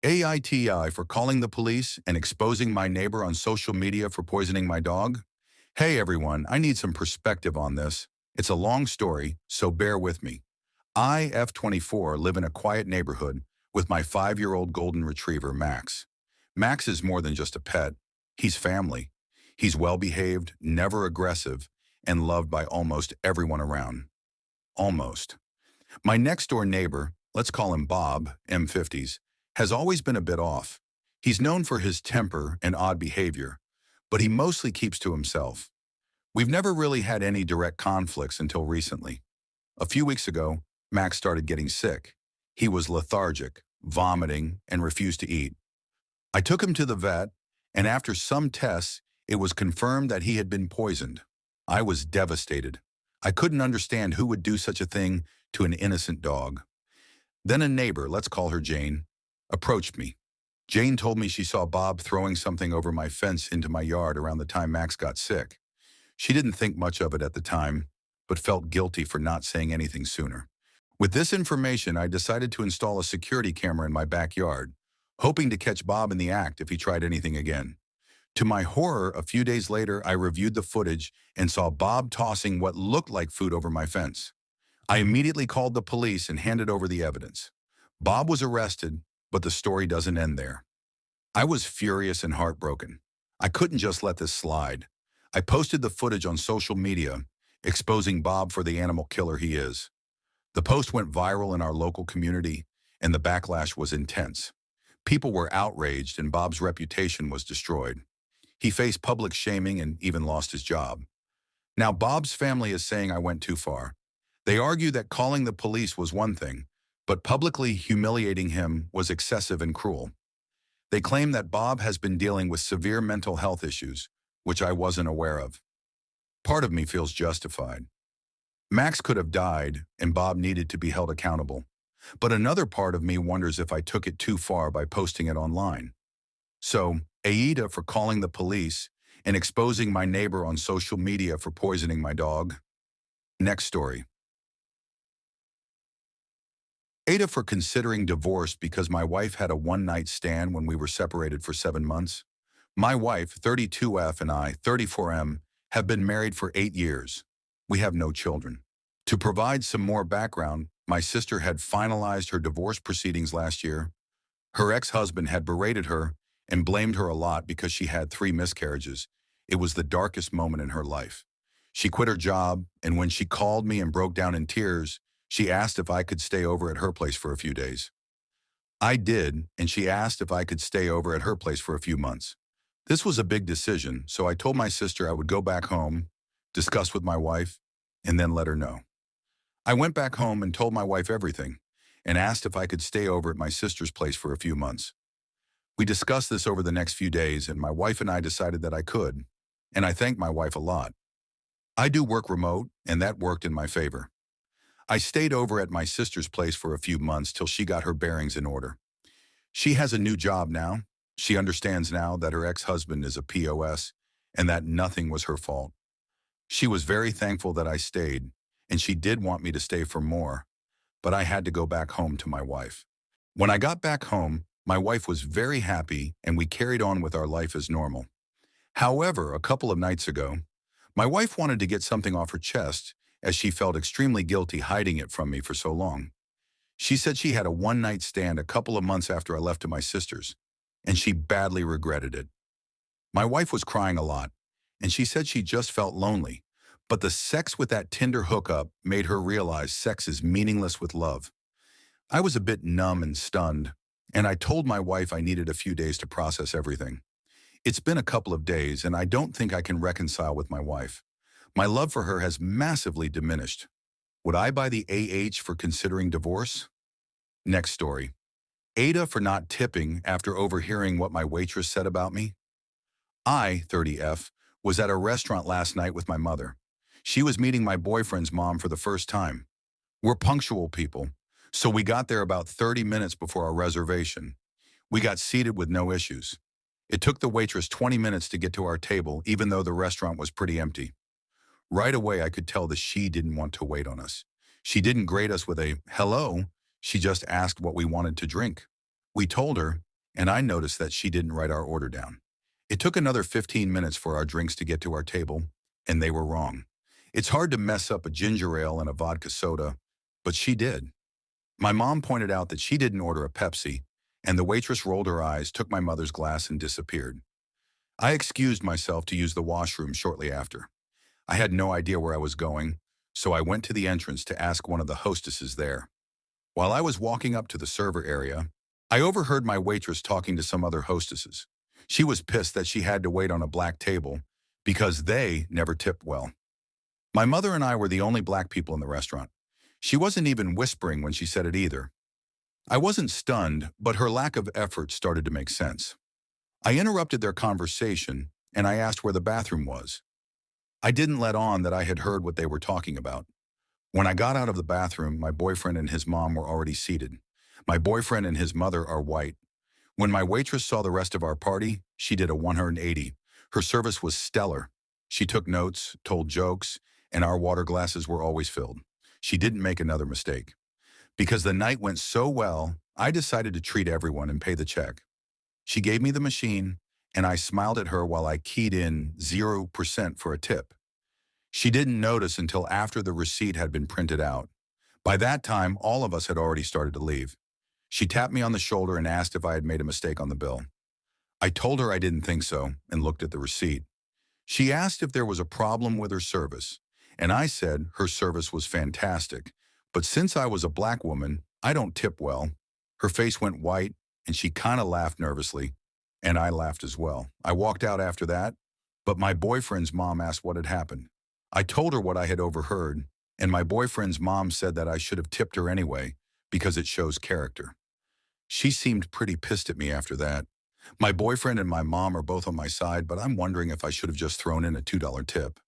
AITI for calling the police and exposing my neighbor on social media for poisoning my dog? Hey everyone, I need some perspective on this. It's a long story, so bear with me. I, F24, live in a quiet neighborhood with my 5-year-old golden retriever, Max. Max is more than just a pet. He's family. He's well-behaved, never aggressive, and loved by almost everyone around. Almost. My next-door neighbor, let's call him Bob, M50s, has always been a bit off. He's known for his temper and odd behavior, but he mostly keeps to himself. We've never really had any direct conflicts until recently. A few weeks ago, Max started getting sick. He was lethargic, vomiting, and refused to eat. I took him to the vet, and after some tests, it was confirmed that he had been poisoned. I was devastated. I couldn't understand who would do such a thing to an innocent dog. Then a neighbor, let's call her Jane, approached me. Jane told me she saw Bob throwing something over my fence into my yard around the time Max got sick. She didn't think much of it at the time, but felt guilty for not saying anything sooner. With this information, I decided to install a security camera in my backyard, hoping to catch Bob in the act if he tried anything again. To my horror, a few days later, I reviewed the footage and saw Bob tossing what looked like food over my fence. I immediately called the police and handed over the evidence. Bob was arrested, but the story doesn't end there. I was furious and heartbroken. I couldn't just let this slide. I posted the footage on social media, exposing Bob for the animal killer he is. The post went viral in our local community, and the backlash was intense. People were outraged, and Bob's reputation was destroyed. He faced public shaming and even lost his job. Now, Bob's family is saying I went too far. They argue that calling the police was one thing, but publicly humiliating him was excessive and cruel. They claim that Bob has been dealing with severe mental health issues, which I wasn't aware of. Part of me feels justified. Max could have died, and Bob needed to be held accountable. But another part of me wonders if I took it too far by posting it online. So, AITA for calling the police and exposing my neighbor on social media for poisoning my dog. Next story. AITA for considering divorce because my wife had a one-night stand when we were separated for 7 months. My wife, 32F, and I, 34M, have been married for 8 years. We have no children. To provide some more background, my sister had finalized her divorce proceedings last year. Her ex-husband had berated her and blamed her a lot because she had 3 miscarriages. It was the darkest moment in her life. She quit her job, and when she called me and broke down in tears, she asked if I could stay over at her place for a few days. I did, and she asked if I could stay over at her place for a few months. This was a big decision, so I told my sister I would go back home, discuss with my wife, and then let her know. I went back home and told my wife everything, and asked if I could stay over at my sister's place for a few months. We discussed this over the next few days, and my wife and I decided that I could, and I thanked my wife a lot. I do work remote, and that worked in my favor. I stayed over at my sister's place for a few months till she got her bearings in order. She has a new job now. She understands now that her ex-husband is a POS and that nothing was her fault. She was very thankful that I stayed, and she did want me to stay for more, but I had to go back home to my wife. When I got back home, my wife was very happy and we carried on with our life as normal. However, a couple of nights ago, my wife wanted to get something off her chest as she felt extremely guilty hiding it from me for so long. She said she had a one-night stand a couple of months after I left to my sister's, and she badly regretted it. My wife was crying a lot, and she said she just felt lonely, but the sex with that Tinder hookup made her realize sex is meaningless with love. I was a bit numb and stunned, and I told my wife I needed a few days to process everything. It's been a couple of days, and I don't think I can reconcile with my wife. My love for her has massively diminished. Would I buy the AH for considering divorce? Next story. AITA for not tipping after overhearing what my waitress said about me. I, 30F, was at a restaurant last night with my mother. She was meeting my boyfriend's mom for the first time. We're punctual people, so we got there about 30 minutes before our reservation. We got seated with no issues. It took the waitress 20 minutes to get to our table, even though the restaurant was pretty empty. Right away, I could tell that she didn't want to wait on us. She didn't greet us with a hello. She just asked what we wanted to drink. We told her, and I noticed that she didn't write our order down. It took another 15 minutes for our drinks to get to our table, and they were wrong. It's hard to mess up a ginger ale and a vodka soda, but she did. My mom pointed out that she didn't order a Pepsi, and the waitress rolled her eyes, took my mother's glass, and disappeared. I excused myself to use the washroom shortly after. I had no idea where I was going, so I went to the entrance to ask one of the hostesses there. While I was walking up to the server area, I overheard my waitress talking to some other hostesses. She was pissed that she had to wait on a black table because they never tipped well. My mother and I were the only black people in the restaurant. She wasn't even whispering when she said it either. I wasn't stunned, but her lack of effort started to make sense. I interrupted their conversation, and I asked where the bathroom was. I didn't let on that I had heard what they were talking about. When I got out of the bathroom, my boyfriend and his mom were already seated. My boyfriend and his mother are white. When my waitress saw the rest of our party, she did a 180. Her service was stellar. She took notes, told jokes, and our water glasses were always filled. She didn't make another mistake. Because the night went so well, I decided to treat everyone and pay the check. She gave me the machine, and I smiled at her while I keyed in 0% for a tip. She didn't notice until after the receipt had been printed out. By that time, all of us had already started to leave. She tapped me on the shoulder and asked if I had made a mistake on the bill. I told her I didn't think so and looked at the receipt. She asked if there was a problem with her service, and I said her service was fantastic, but since I was a black woman, I don't tip well. Her face went white, and she kind of laughed nervously, and I laughed as well. I walked out after that, but my boyfriend's mom asked what had happened. I told her what I had overheard, and my boyfriend's mom said that I should have tipped her anyway because it shows character. She seemed pretty pissed at me after that. My boyfriend and my mom are both on my side, but I'm wondering if I should have just thrown in a $2 tip.